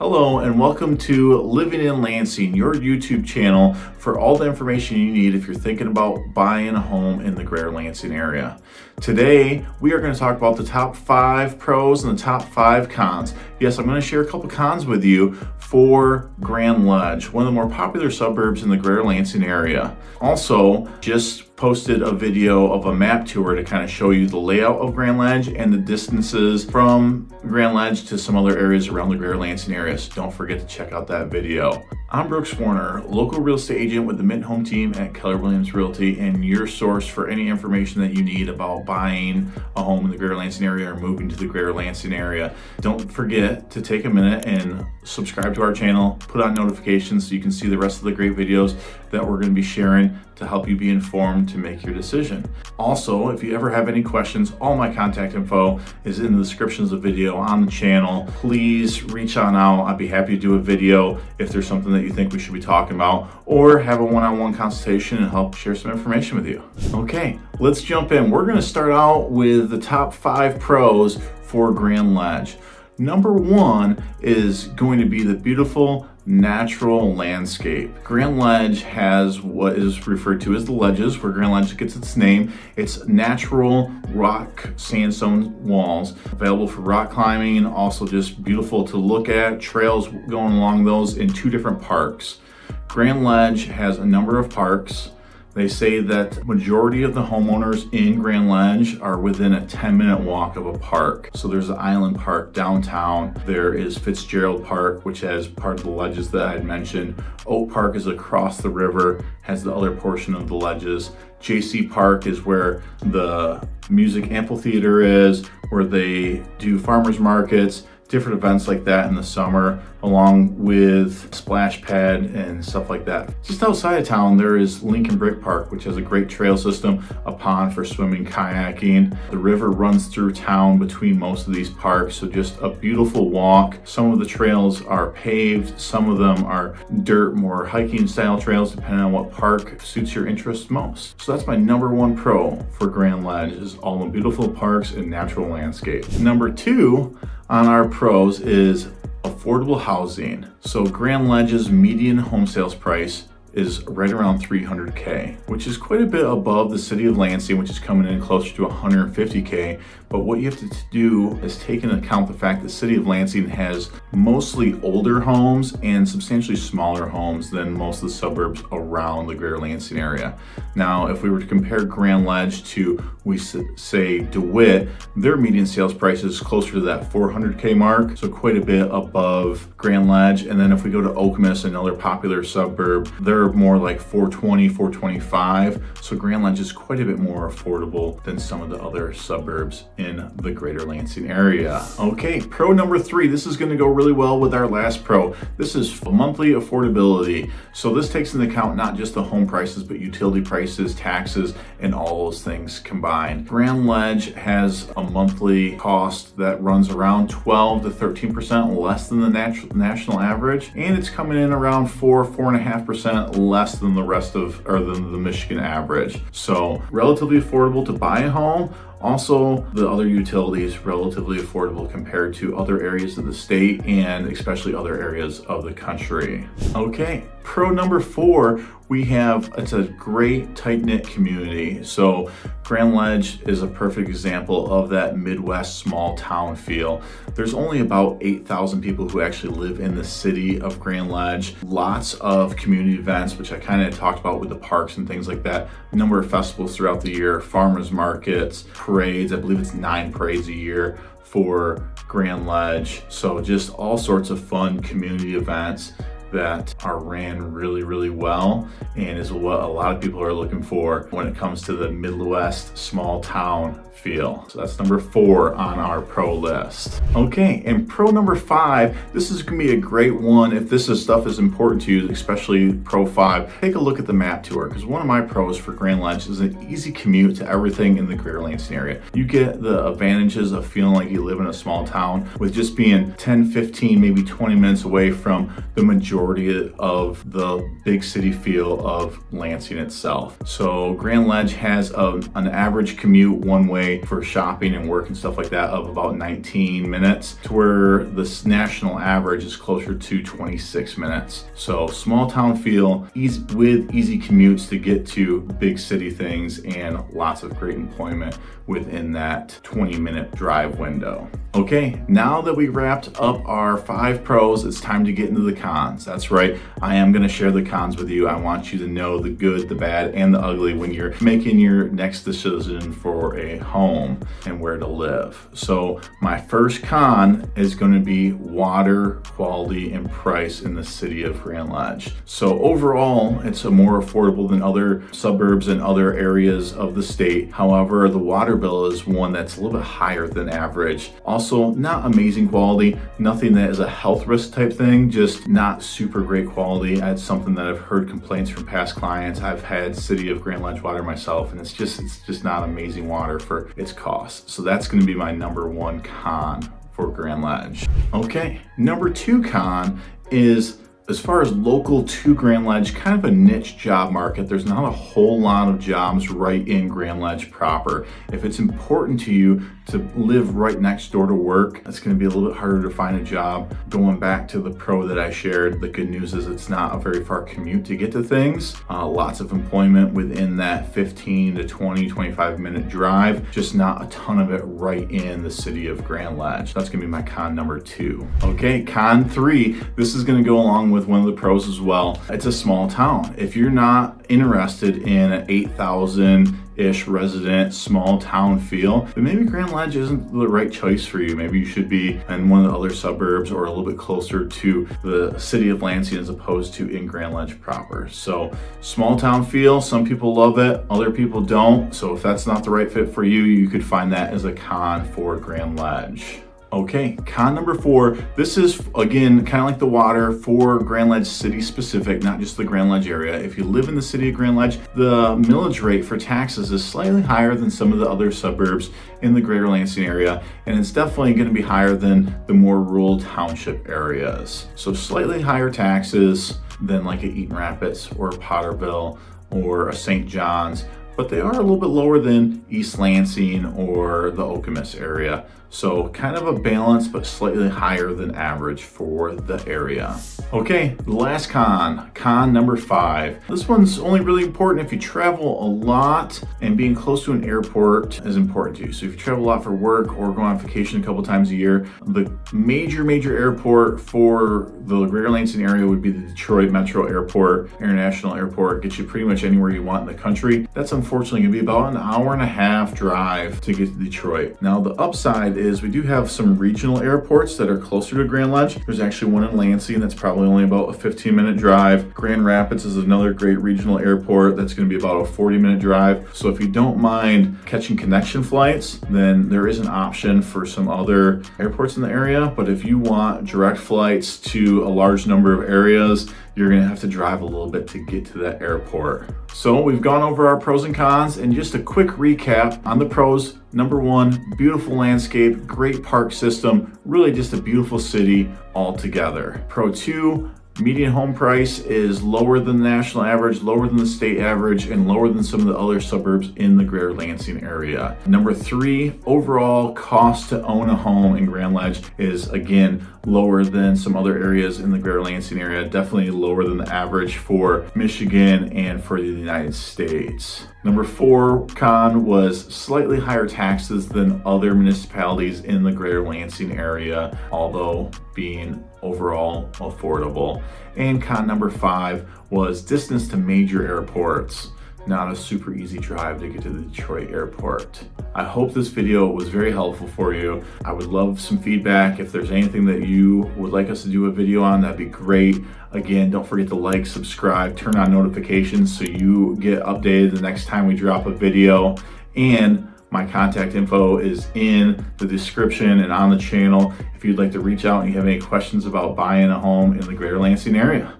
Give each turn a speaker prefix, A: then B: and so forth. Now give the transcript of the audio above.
A: Hello and welcome to Living in Lansing, your YouTube channel for all the information you need if you're thinking about buying a home in the greater Lansing area. Today, we are going to talk about the top 5 pros and the top 5 cons. Yes, I'm going to share a couple cons with you for Grand Ledge, one of the more popular suburbs in the greater Lansing area. Also, just posted a video of a map tour to kind of show you the layout of Grand Ledge and the distances from Grand Ledge to some other areas around the greater Lansing area. So don't forget to check out that video. I'm Brooks Warner, local real estate agent with the Mitten Home Team at Keller Williams Realty, and your source for any information that you need about buying a home in the greater Lansing area or moving to the greater Lansing area. Don't forget to take a minute and subscribe to our channel, put on notifications so you can see the rest of the great videos that we're going to be sharing to help you be informed to make your decision. Also, if you ever have any questions, all my contact info is in the descriptions of the video on the channel. Please reach on out. I'd be happy to do a video if there's something that you think we should be talking about, or have a one-on-one consultation and help share some information with you. Okay, let's jump in. We're going to start out with the top 5 pros for Grand Ledge. Number 1 is going to be the beautiful natural landscape. Grand Ledge has what is referred to as the ledges, where Grand Ledge gets its name. It's natural rock sandstone walls available for rock climbing, also just beautiful to look at, trails going along those in 2 different parks. Grand Ledge has a number of parks. They say that majority of the homeowners in Grand Ledge are within a 10-minute walk of a park. So there's the Island Park downtown. There is Fitzgerald Park, which has part of the ledges that I had mentioned. Oak Park is across the river, has the other portion of the ledges. JC Park is where the music amphitheater is, where they do farmers markets, different events like that in the summer, along with splash pad and stuff like that. Just outside of town, there is Lincoln Brick Park, which has a great trail system, a pond for swimming, kayaking. The river runs through town between most of these parks, so just a beautiful walk. Some of the trails are paved, some of them are dirt, more hiking style trails, depending on what park suits your interest most. So that's my number 1 pro for Grand Ledge, is all the beautiful parks and natural landscape. Number 2 on our pros is affordable housing. So Grand Ledge's median home sales price is right around $300K, which is quite a bit above the city of Lansing, which is coming in closer to $150K. But what you have to do is take into account the fact that the city of Lansing has mostly older homes and substantially smaller homes than most of the suburbs around the greater Lansing area. Now, if we were to compare Grand Ledge to, we say, DeWitt, their median sales price is closer to that $400K mark, so quite a bit above Grand Ledge. And then if we go to Okemos, another popular suburb, they're more like $420, $425. So Grand Ledge is quite a bit more affordable than some of the other suburbs in the greater Lansing area. Okay, pro number 3. This is going to go really well with our last pro. This is monthly affordability. So this takes into account not just the home prices, but utility prices, taxes, and all those things combined. Grand Ledge has a monthly cost that runs around 12 to 13% less than the national average, and it's coming in around 4.5% less than the rest of, or than the Michigan average. So relatively affordable to buy a home. Also, the other utilities relatively affordable compared to other areas of the state and especially other areas of the country. Okay, pro number 4, it's a great tight-knit community. So Grand Ledge is a perfect example of that Midwest small town feel. There's only about 8,000 people who actually live in the city of Grand Ledge. Lots of community events, which I kind of talked about with the parks and things like that. A number of festivals throughout the year, farmers markets, parades. I believe it's 9 parades a year for Grand Ledge. So just all sorts of fun community events that are ran really, really well, and is what a lot of people are looking for when it comes to the Midwest small town feel. So that's number 4 on our pro list. Okay, and pro number 5, this is gonna be a great one if this stuff is important to you, especially pro 5. Take a look at the map tour, because one of my pros for Grand Ledge is an easy commute to everything in the greater Lansing area. You get the advantages of feeling like you live in a small town with just being 10, 15, maybe 20 minutes away from the majority majority of the big city feel of Lansing itself. So Grand Ledge has an average commute one way for shopping and work and stuff like that of about 19 minutes, to where the national average is closer to 26 minutes. So small town feel, with easy commutes to get to big city things, and lots of great employment within that 20-minute drive window. Okay, now that we wrapped up our 5 pros, it's time to get into the cons. That's right, I am going to share the cons with you. I want you to know the good, the bad, and the ugly when you're making your next decision for a home and where to live. So my first con is going to be water quality and price in the city of Grand Ledge. So overall, it's more affordable than other suburbs and other areas of the state. However, the water bill is one that's a little bit higher than average. Also, not amazing quality, nothing that is a health risk type thing, just not super great quality. That's something that I've heard complaints from past clients. I've had City of Grand Ledge water myself, and it's just not amazing water for its cost. So that's going to be my number 1 con for Grand Ledge. Okay, number 2 con is, as far as local to Grand Ledge, kind of a niche job market. There's not a whole lot of jobs right in Grand Ledge proper. If it's important to you to live right next door to work, it's going to be a little bit harder to find a job. Going back to the pro that I shared, the good news is it's not a very far commute to get to things. Lots of employment within that 15 to 20, 25 minute drive, just not a ton of it right in the city of Grand Ledge. That's going to be my con number 2. Okay, con 3, this is going to go along with one of the pros as well. It's a small town. If you're not interested in an 8,000-ish resident small town feel, then maybe Grand Ledge isn't the right choice for you. Maybe you should be in one of the other suburbs or a little bit closer to the city of Lansing as opposed to in Grand Ledge proper. So small town feel, some people love it, other people don't. So if that's not the right fit for you, you could find that as a con for Grand Ledge. Okay, con number 4. This is, again, kind of like the water for Grand Ledge city specific, not just the Grand Ledge area. If you live in the city of Grand Ledge, the millage rate for taxes is slightly higher than some of the other suburbs in the greater Lansing area, and it's definitely going to be higher than the more rural township areas. So slightly higher taxes than like a Eaton Rapids or a Potterville or a St. John's, but they are a little bit lower than East Lansing or the Okemos area. So kind of a balance, but slightly higher than average for the area. Okay, the last con number 5. This one's only really important if you travel a lot, and being close to an airport is important to you. So if you travel a lot for work or go on vacation a couple times a year, the major airport for the greater Lansing area would be the Detroit Metro Airport, International Airport. Gets you pretty much anywhere you want in the country. That's unfortunately gonna be about an hour and a half drive to get to Detroit. Now the upside is we do have some regional airports that are closer to Grand Ledge. There's actually one in Lansing that's probably only about a 15-minute drive. Grand Rapids is another great regional airport that's going to be about a 40-minute drive. So if you don't mind catching connection flights, then there is an option for some other airports in the area. But if you want direct flights to a large number of areas, you're going to have to drive a little bit to get to that airport. So we've gone over our pros and cons, and just a quick recap on the pros. Number 1, beautiful landscape, great park system, really just a beautiful city altogether. Pro 2, median home price is lower than the national average, lower than the state average, and lower than some of the other suburbs in the greater Lansing area. Number 3, overall cost to own a home in Grand Ledge is, again, lower than some other areas in the greater Lansing area, definitely lower than the average for Michigan and for the United States. Number 4 con was slightly higher taxes than other municipalities in the greater Lansing area, although being overall affordable. And con number 5 was distance to major airports. Not a super easy drive to get to the Detroit airport. I hope this video was very helpful for you. I would love some feedback. If there's anything that you would like us to do a video on, that'd be great. Again, don't forget to like, subscribe, turn on notifications so you get updated the next time we drop a video. And my contact info is in the description and on the channel if you'd like to reach out and you have any questions about buying a home in the greater Lansing area.